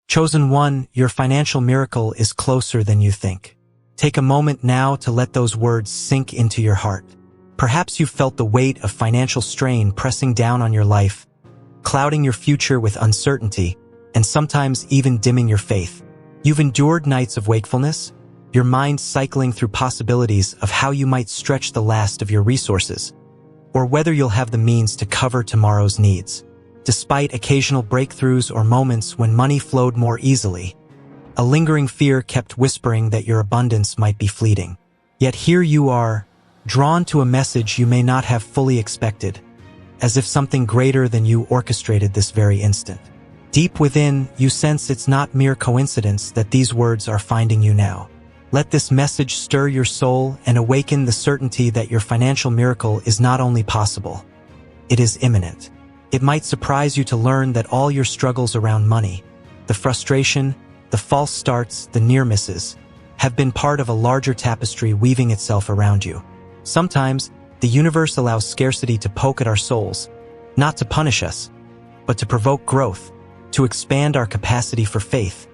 Chosen one, your financial miracle is closer than you think. Take a moment now to let those words sink into your heart. Perhaps you've felt the weight of financial strain pressing down on your life, clouding your future with uncertainty, and sometimes even dimming your faith. You've endured nights of wakefulness, your mind cycling through possibilities of how you might stretch the last of your resources, or whether you'll have the means to cover tomorrow's needs. Despite occasional breakthroughs or moments when money flowed more easily, a lingering fear kept whispering that your abundance might be fleeting. Yet here you are, drawn to a message you may not have fully expected, as if something greater than you orchestrated this very instant. Deep within, you sense it's not mere coincidence that these words are finding you now. Let this message stir your soul and awaken the certainty that your financial miracle is not only possible, it is imminent. It might surprise you to learn that all your struggles around money, the frustration, the false starts, the near misses, have been part of a larger tapestry weaving itself around you. Sometimes, the universe allows scarcity to poke at our souls, not to punish us, but to provoke growth, to expand our capacity for faith,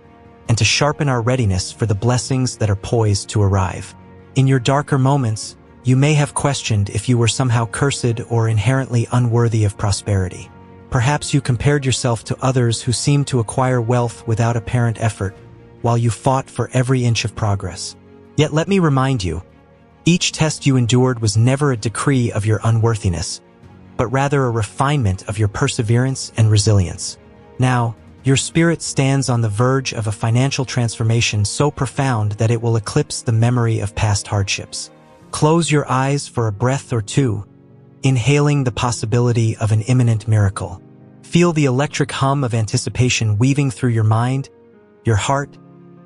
and to sharpen our readiness for the blessings that are poised to arrive. In your darker moments, you may have questioned if you were somehow cursed or inherently unworthy of prosperity. Perhaps you compared yourself to others who seemed to acquire wealth without apparent effort, while you fought for every inch of progress. Yet let me remind you, each test you endured was never a decree of your unworthiness, but rather a refinement of your perseverance and resilience. Now, your spirit stands on the verge of a financial transformation so profound that it will eclipse the memory of past hardships. Close your eyes for a breath or two, inhaling the possibility of an imminent miracle. Feel the electric hum of anticipation weaving through your mind, your heart,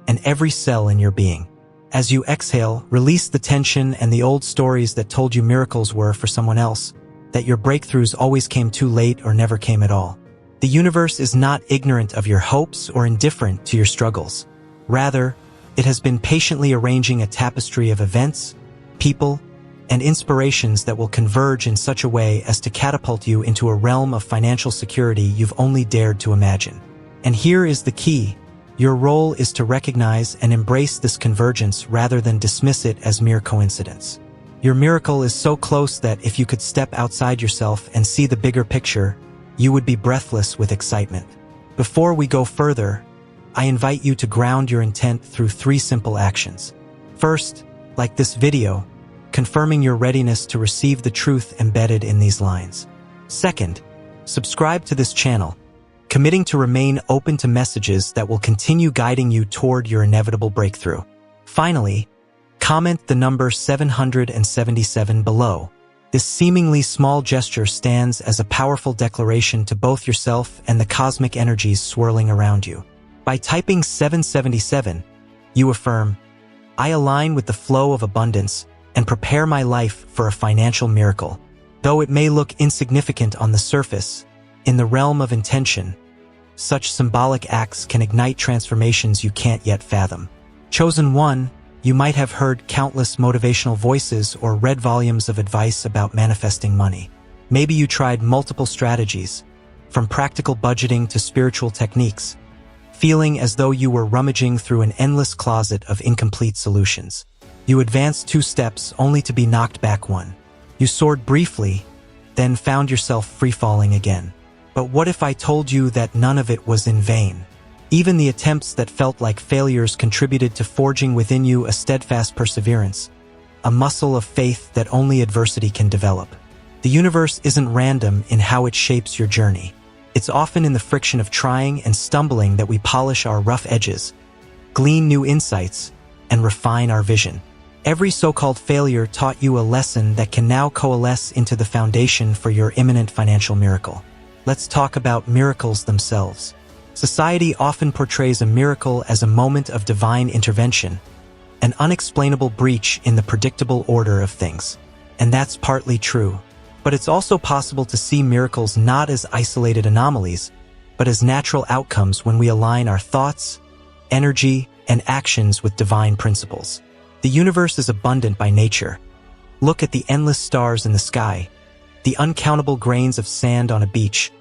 and every cell in your being. As you exhale, release the tension and the old stories that told you miracles were for someone else, that your breakthroughs always came too late or never came at all. The universe is not ignorant of your hopes or indifferent to your struggles. Rather, it has been patiently arranging a tapestry of events, people, and inspirations that will converge in such a way as to catapult you into a realm of financial security you've only dared to imagine. And here is the key. Your role is to recognize and embrace this convergence rather than dismiss it as mere coincidence. Your miracle is so close that if you could step outside yourself and see the bigger picture, you would be breathless with excitement. Before we go further, I invite you to ground your intent through 3 simple actions. First, like this video, confirming your readiness to receive the truth embedded in these lines. Second, subscribe to this channel, committing to remain open to messages that will continue guiding you toward your inevitable breakthrough. Finally, comment the number 777 below. This seemingly small gesture stands as a powerful declaration to both yourself and the cosmic energies swirling around you. By typing 777, you affirm, I align with the flow of abundance and prepare my life for a financial miracle. Though it may look insignificant on the surface, in the realm of intention, such symbolic acts can ignite transformations you can't yet fathom. Chosen one, you might have heard countless motivational voices or read volumes of advice about manifesting money. Maybe you tried multiple strategies, from practical budgeting to spiritual techniques, feeling as though you were rummaging through an endless closet of incomplete solutions. You advanced 2 steps only to be knocked back 1. You soared briefly, then found yourself free-falling again. But what if I told you that none of it was in vain? Even the attempts that felt like failures contributed to forging within you a steadfast perseverance, a muscle of faith that only adversity can develop. The universe isn't random in how it shapes your journey. It's often in the friction of trying and stumbling that we polish our rough edges, glean new insights, and refine our vision. Every so-called failure taught you a lesson that can now coalesce into the foundation for your imminent financial miracle. Let's talk about miracles themselves. Society often portrays a miracle as a moment of divine intervention, an unexplainable breach in the predictable order of things. And that's partly true. But it's also possible to see miracles not as isolated anomalies, but as natural outcomes when we align our thoughts, energy, and actions with divine principles. The universe is abundant by nature. Look at the endless stars in the sky, the uncountable grains of sand on a beach,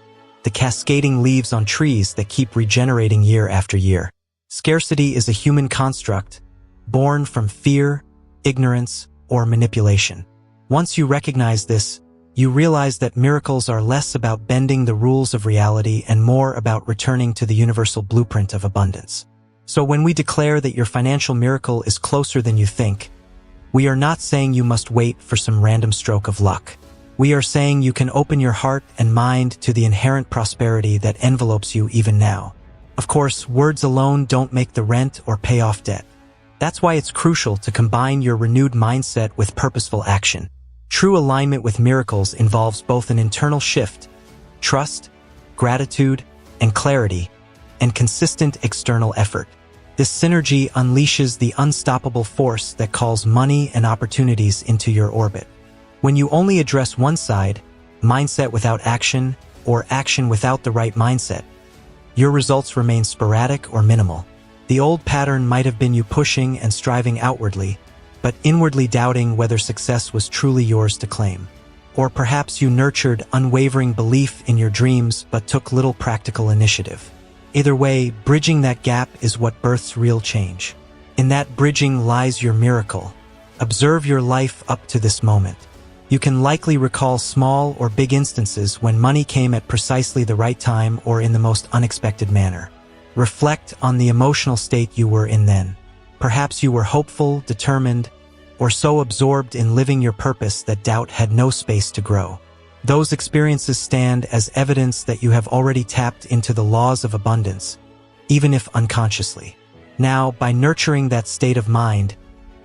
the cascading leaves on trees that keep regenerating year after year. Scarcity is a human construct, born from fear, ignorance, or manipulation. Once you recognize this, you realize that miracles are less about bending the rules of reality and more about returning to the universal blueprint of abundance. So when we declare that your financial miracle is closer than you think, we are not saying you must wait for some random stroke of luck. We are saying you can open your heart and mind to the inherent prosperity that envelopes you even now. Of course, words alone don't make the rent or pay off debt. That's why it's crucial to combine your renewed mindset with purposeful action. True alignment with miracles involves both an internal shift, trust, gratitude, and clarity, and consistent external effort. This synergy unleashes the unstoppable force that calls money and opportunities into your orbit. When you only address one side, mindset without action, or action without the right mindset, your results remain sporadic or minimal. The old pattern might have been you pushing and striving outwardly, but inwardly doubting whether success was truly yours to claim. Or perhaps you nurtured unwavering belief in your dreams but took little practical initiative. Either way, bridging that gap is what births real change. In that bridging lies your miracle. Observe your life up to this moment. You can likely recall small or big instances when money came at precisely the right time or in the most unexpected manner. Reflect on the emotional state you were in then. Perhaps you were hopeful, determined, or so absorbed in living your purpose that doubt had no space to grow. Those experiences stand as evidence that you have already tapped into the laws of abundance, even if unconsciously. Now, by nurturing that state of mind,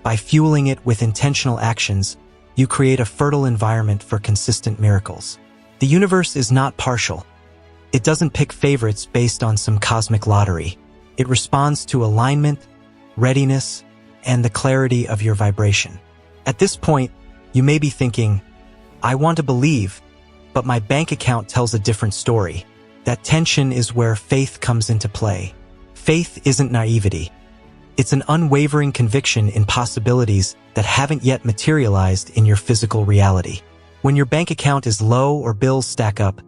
by fueling it with intentional actions, you create a fertile environment for consistent miracles. The universe is not partial. It doesn't pick favorites based on some cosmic lottery. It responds to alignment, readiness, and the clarity of your vibration. At this point, you may be thinking, I want to believe, but my bank account tells a different story. That tension is where faith comes into play. Faith isn't naivety. It's an unwavering conviction in possibilities that haven't yet materialized in your physical reality. When your bank account is low or bills stack up,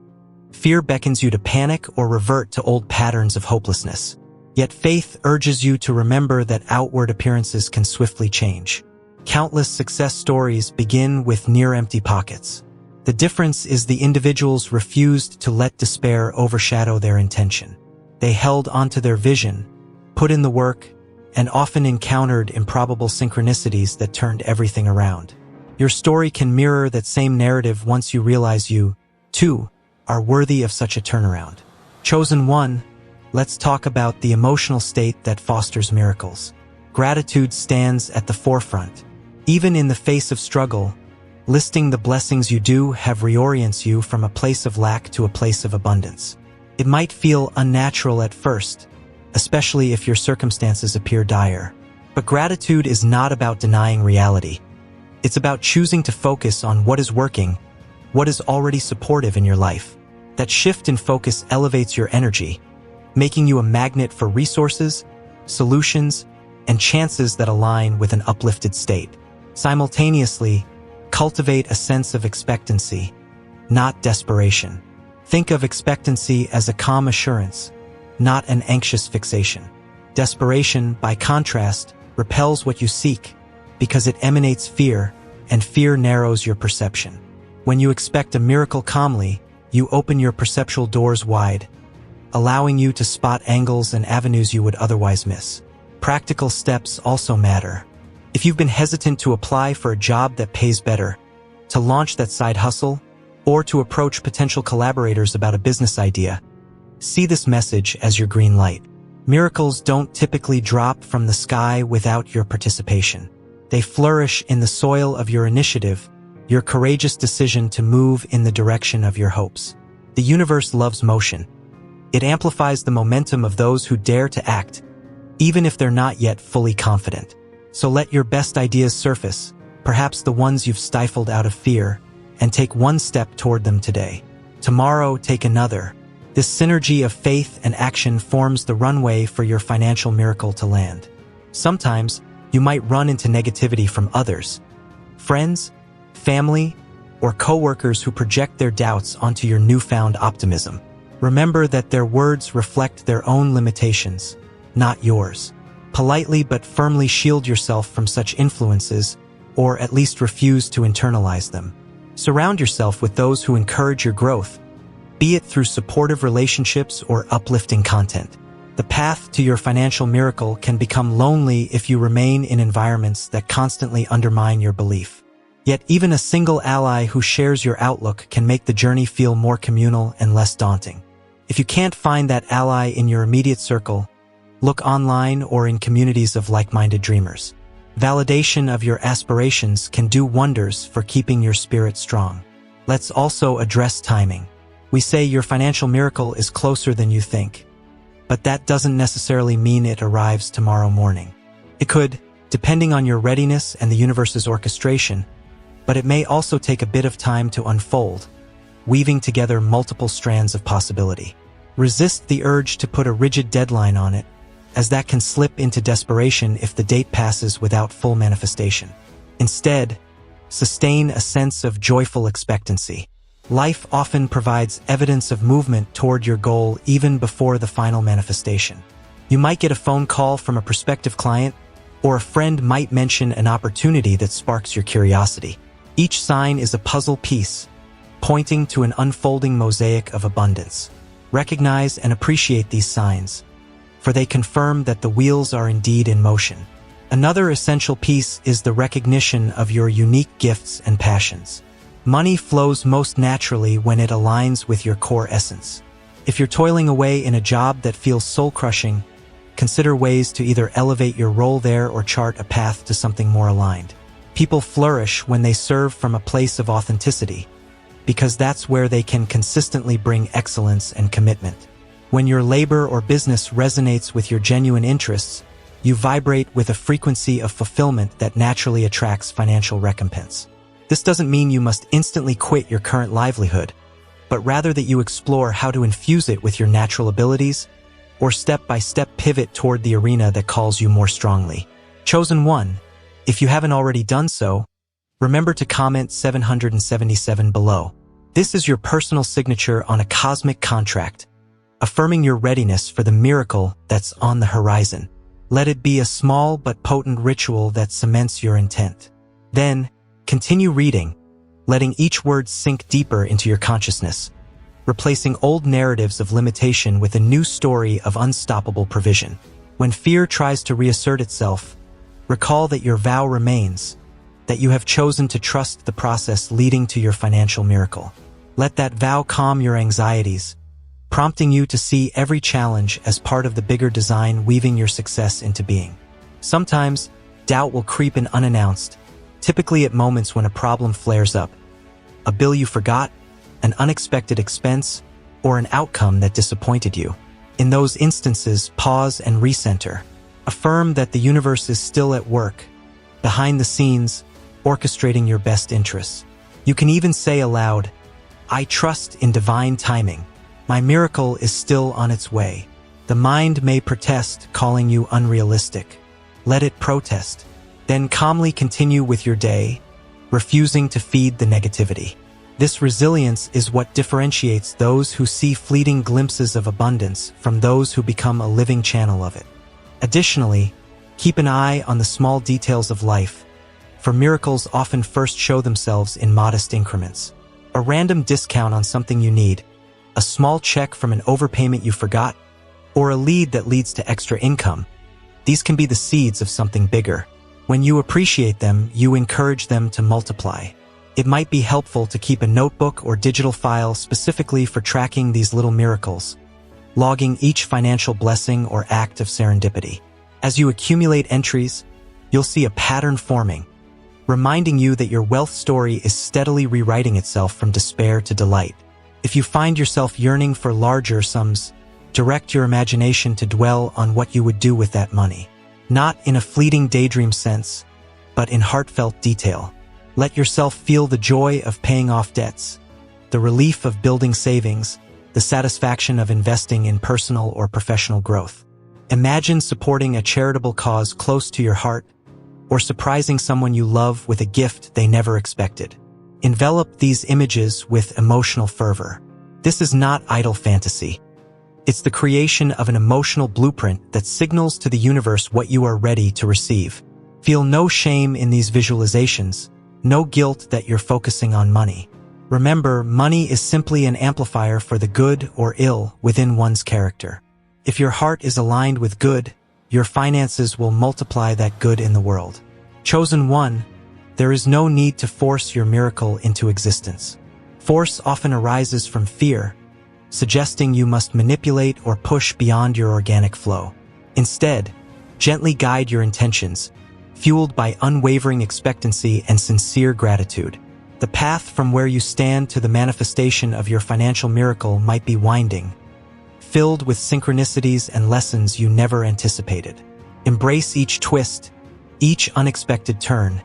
fear beckons you to panic or revert to old patterns of hopelessness. Yet faith urges you to remember that outward appearances can swiftly change. Countless success stories begin with near-empty pockets. The difference is the individuals refused to let despair overshadow their intention. They held onto their vision, put in the work, and often encountered improbable synchronicities that turned everything around. Your story can mirror that same narrative once you realize you, too, are worthy of such a turnaround. Chosen one, let's talk about the emotional state that fosters miracles. Gratitude stands at the forefront. Even in the face of struggle, listing the blessings you do have reorients you from a place of lack to a place of abundance. It might feel unnatural at first, especially if your circumstances appear dire. But gratitude is not about denying reality. It's about choosing to focus on what is working, what is already supportive in your life. That shift in focus elevates your energy, making you a magnet for resources, solutions, and chances that align with an uplifted state. Simultaneously, cultivate a sense of expectancy, not desperation. Think of expectancy as a calm assurance, not an anxious fixation. Desperation, by contrast, repels what you seek because it emanates fear, and fear narrows your perception. When you expect a miracle calmly, you open your perceptual doors wide, allowing you to spot angles and avenues you would otherwise miss. Practical steps also matter. If you've been hesitant to apply for a job that pays better, to launch that side hustle, or to approach potential collaborators about a business idea, see this message as your green light. Miracles don't typically drop from the sky without your participation. They flourish in the soil of your initiative, your courageous decision to move in the direction of your hopes. The universe loves motion. It amplifies the momentum of those who dare to act, even if they're not yet fully confident. So let your best ideas surface, perhaps the ones you've stifled out of fear, and take one step toward them today. Tomorrow, take another. This synergy of faith and action forms the runway for your financial miracle to land. Sometimes, you might run into negativity from others, friends, family, or coworkers who project their doubts onto your newfound optimism. Remember that their words reflect their own limitations, not yours. Politely but firmly shield yourself from such influences, or at least refuse to internalize them. Surround yourself with those who encourage your growth, be it through supportive relationships or uplifting content. The path to your financial miracle can become lonely if you remain in environments that constantly undermine your belief. Yet even a single ally who shares your outlook can make the journey feel more communal and less daunting. If you can't find that ally in your immediate circle, look online or in communities of like-minded dreamers. Validation of your aspirations can do wonders for keeping your spirit strong. Let's also address timing. We say your financial miracle is closer than you think, but that doesn't necessarily mean it arrives tomorrow morning. It could, depending on your readiness and the universe's orchestration, but it may also take a bit of time to unfold, weaving together multiple strands of possibility. Resist the urge to put a rigid deadline on it, as that can slip into desperation if the date passes without full manifestation. Instead, sustain a sense of joyful expectancy. Life often provides evidence of movement toward your goal even before the final manifestation. You might get a phone call from a prospective client, or a friend might mention an opportunity that sparks your curiosity. Each sign is a puzzle piece, pointing to an unfolding mosaic of abundance. Recognize and appreciate these signs, for they confirm that the wheels are indeed in motion. Another essential piece is the recognition of your unique gifts and passions. Money flows most naturally when it aligns with your core essence. If you're toiling away in a job that feels soul-crushing, consider ways to either elevate your role there or chart a path to something more aligned. People flourish when they serve from a place of authenticity, because that's where they can consistently bring excellence and commitment. When your labor or business resonates with your genuine interests, you vibrate with a frequency of fulfillment that naturally attracts financial recompense. This doesn't mean you must instantly quit your current livelihood, but rather that you explore how to infuse it with your natural abilities, or step-by-step pivot toward the arena that calls you more strongly. Chosen one, if you haven't already done so, remember to comment 777 below. This is your personal signature on a cosmic contract, affirming your readiness for the miracle that's on the horizon. Let it be a small but potent ritual that cements your intent. Then, continue reading, letting each word sink deeper into your consciousness, replacing old narratives of limitation with a new story of unstoppable provision. When fear tries to reassert itself, recall that your vow remains, that you have chosen to trust the process leading to your financial miracle. Let that vow calm your anxieties, prompting you to see every challenge as part of the bigger design weaving your success into being. Sometimes, doubt will creep in unannounced, typically at moments when a problem flares up, a bill you forgot, an unexpected expense, or an outcome that disappointed you. In those instances, pause and recenter. Affirm that the universe is still at work, behind the scenes, orchestrating your best interests. You can even say aloud, "I trust in divine timing. My miracle is still on its way." The mind may protest, calling you unrealistic. Let it protest. Then calmly continue with your day, refusing to feed the negativity. This resilience is what differentiates those who see fleeting glimpses of abundance from those who become a living channel of it. Additionally, keep an eye on the small details of life, for miracles often first show themselves in modest increments. A random discount on something you need, a small check from an overpayment you forgot, or a lead that leads to extra income. These can be the seeds of something bigger. When you appreciate them, you encourage them to multiply. It might be helpful to keep a notebook or digital file specifically for tracking these little miracles, logging each financial blessing or act of serendipity. As you accumulate entries, you'll see a pattern forming, reminding you that your wealth story is steadily rewriting itself from despair to delight. If you find yourself yearning for larger sums, direct your imagination to dwell on what you would do with that money. Not in a fleeting daydream sense, but in heartfelt detail. Let yourself feel the joy of paying off debts, the relief of building savings, the satisfaction of investing in personal or professional growth. Imagine supporting a charitable cause close to your heart, or surprising someone you love with a gift they never expected. Envelop these images with emotional fervor. This is not idle fantasy. It's the creation of an emotional blueprint that signals to the universe what you are ready to receive. Feel no shame in these visualizations, no guilt that you're focusing on money. Remember, money is simply an amplifier for the good or ill within one's character. If your heart is aligned with good, your finances will multiply that good in the world. Chosen one, there is no need to force your miracle into existence. Force often arises from fear, suggesting you must manipulate or push beyond your organic flow. Instead, gently guide your intentions, fueled by unwavering expectancy and sincere gratitude. The path from where you stand to the manifestation of your financial miracle might be winding, filled with synchronicities and lessons you never anticipated. Embrace each twist, each unexpected turn,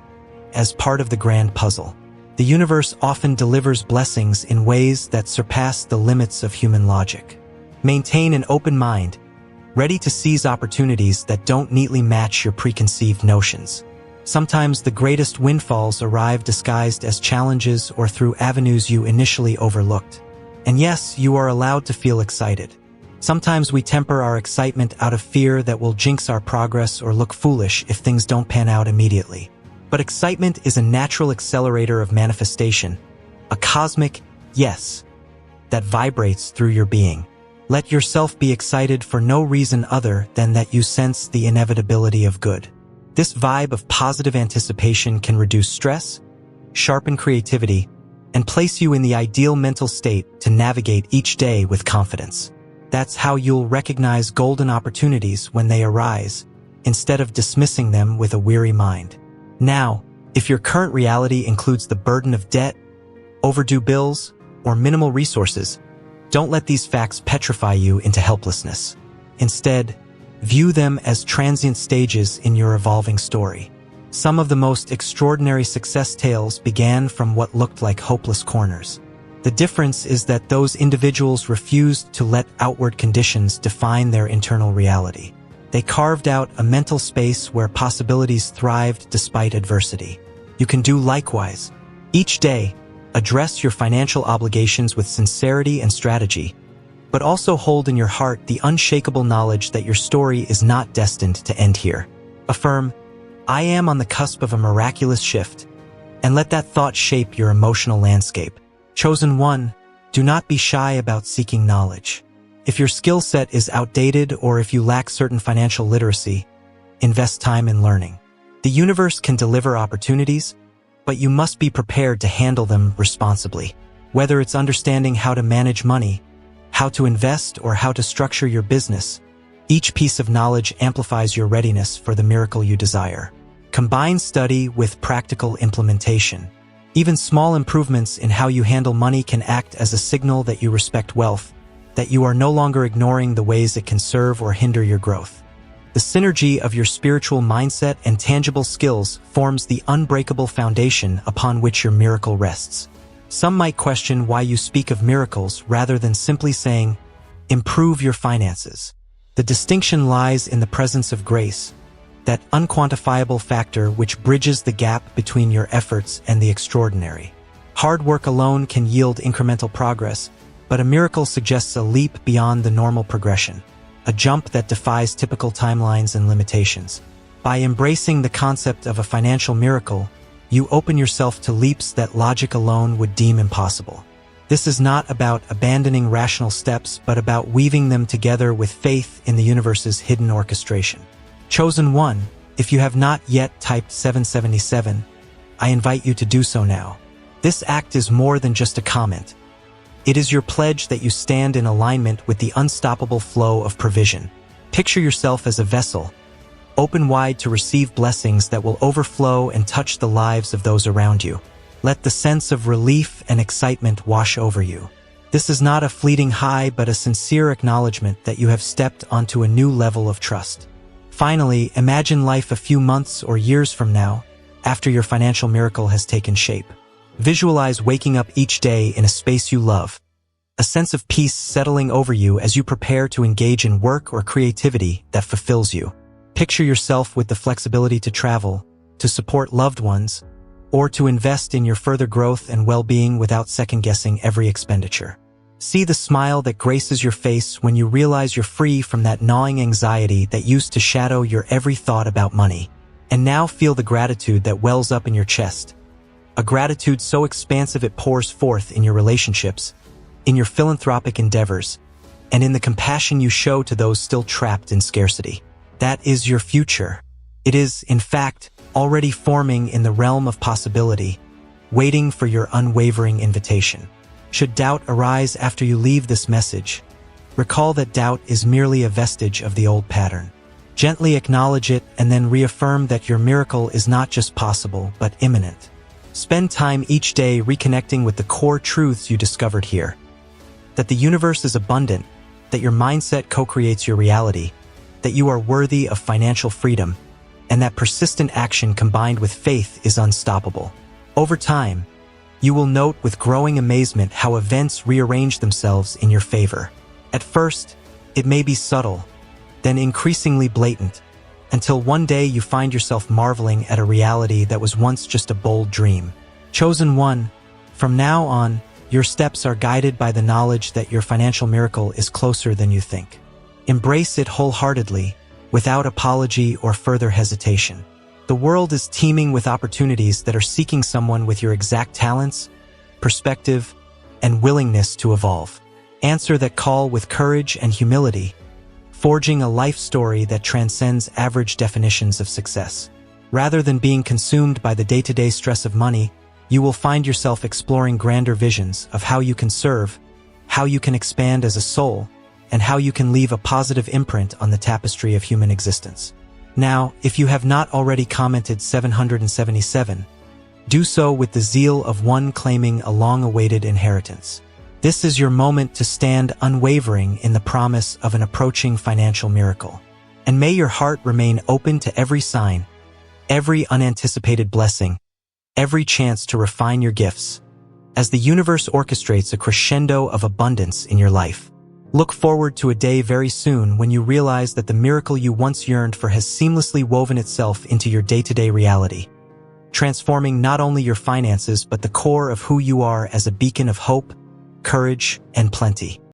as part of the grand puzzle. The universe often delivers blessings in ways that surpass the limits of human logic. Maintain an open mind, ready to seize opportunities that don't neatly match your preconceived notions. Sometimes the greatest windfalls arrive disguised as challenges or through avenues you initially overlooked. And yes, you are allowed to feel excited. Sometimes we temper our excitement out of fear that we'll jinx our progress or look foolish if things don't pan out immediately. But excitement is a natural accelerator of manifestation, a cosmic yes that vibrates through your being. Let yourself be excited for no reason other than that you sense the inevitability of good. This vibe of positive anticipation can reduce stress, sharpen creativity, and place you in the ideal mental state to navigate each day with confidence. That's how you'll recognize golden opportunities when they arise, instead of dismissing them with a weary mind. Now, if your current reality includes the burden of debt, overdue bills, or minimal resources, don't let these facts petrify you into helplessness. Instead, view them as transient stages in your evolving story. Some of the most extraordinary success tales began from what looked like hopeless corners. The difference is that those individuals refused to let outward conditions define their internal reality. They carved out a mental space where possibilities thrived despite adversity. You can do likewise. Each day, address your financial obligations with sincerity and strategy, but also hold in your heart the unshakable knowledge that your story is not destined to end here. Affirm, I am on the cusp of a miraculous shift, and let that thought shape your emotional landscape. Chosen one, do not be shy about seeking knowledge. If your skill set is outdated or if you lack certain financial literacy, invest time in learning. The universe can deliver opportunities, but you must be prepared to handle them responsibly. Whether it's understanding how to manage money, how to invest, or how to structure your business, each piece of knowledge amplifies your readiness for the miracle you desire. Combine study with practical implementation. Even small improvements in how you handle money can act as a signal that you respect wealth, that you are no longer ignoring the ways it can serve or hinder your growth. The synergy of your spiritual mindset and tangible skills forms the unbreakable foundation upon which your miracle rests. Some might question why you speak of miracles rather than simply saying, improve your finances. The distinction lies in the presence of grace, that unquantifiable factor which bridges the gap between your efforts and the extraordinary. Hard work alone can yield incremental progress, but a miracle suggests a leap beyond the normal progression, a jump that defies typical timelines and limitations. By embracing the concept of a financial miracle, you open yourself to leaps that logic alone would deem impossible. This is not about abandoning rational steps, but about weaving them together with faith in the universe's hidden orchestration. Chosen one, if you have not yet typed 777, I invite you to do so now. This act is more than just a comment. It is your pledge that you stand in alignment with the unstoppable flow of provision. Picture yourself as a vessel, open wide to receive blessings that will overflow and touch the lives of those around you. Let the sense of relief and excitement wash over you. This is not a fleeting high, but a sincere acknowledgement that you have stepped onto a new level of trust. Finally, imagine life a few months or years from now, after your financial miracle has taken shape. Visualize waking up each day in a space you love, a sense of peace settling over you as you prepare to engage in work or creativity that fulfills you. Picture yourself with the flexibility to travel, to support loved ones, or to invest in your further growth and well-being without second-guessing every expenditure. See the smile that graces your face when you realize you're free from that gnawing anxiety that used to shadow your every thought about money. And now feel the gratitude that wells up in your chest. A gratitude so expansive it pours forth in your relationships, in your philanthropic endeavors, and in the compassion you show to those still trapped in scarcity. That is your future. It is, in fact, already forming in the realm of possibility, waiting for your unwavering invitation. Should doubt arise after you leave this message, recall that doubt is merely a vestige of the old pattern. Gently acknowledge it and then reaffirm that your miracle is not just possible, but imminent. Spend time each day reconnecting with the core truths you discovered here. That the universe is abundant, that your mindset co-creates your reality, that you are worthy of financial freedom, and that persistent action combined with faith is unstoppable. Over time, you will note with growing amazement how events rearrange themselves in your favor. At first, it may be subtle, then increasingly blatant, until one day you find yourself marveling at a reality that was once just a bold dream. Chosen one, from now on, your steps are guided by the knowledge that your financial miracle is closer than you think. Embrace it wholeheartedly, without apology or further hesitation. The world is teeming with opportunities that are seeking someone with your exact talents, perspective, and willingness to evolve. Answer that call with courage and humility, forging a life story that transcends average definitions of success. Rather than being consumed by the day-to-day stress of money, you will find yourself exploring grander visions of how you can serve, how you can expand as a soul, and how you can leave a positive imprint on the tapestry of human existence. Now, if you have not already commented 777, do so with the zeal of one claiming a long-awaited inheritance. This is your moment to stand unwavering in the promise of an approaching financial miracle. And may your heart remain open to every sign, every unanticipated blessing, every chance to refine your gifts, as the universe orchestrates a crescendo of abundance in your life. Look forward to a day very soon when you realize that the miracle you once yearned for has seamlessly woven itself into your day-to-day reality, transforming not only your finances but the core of who you are as a beacon of hope, courage, and plenty.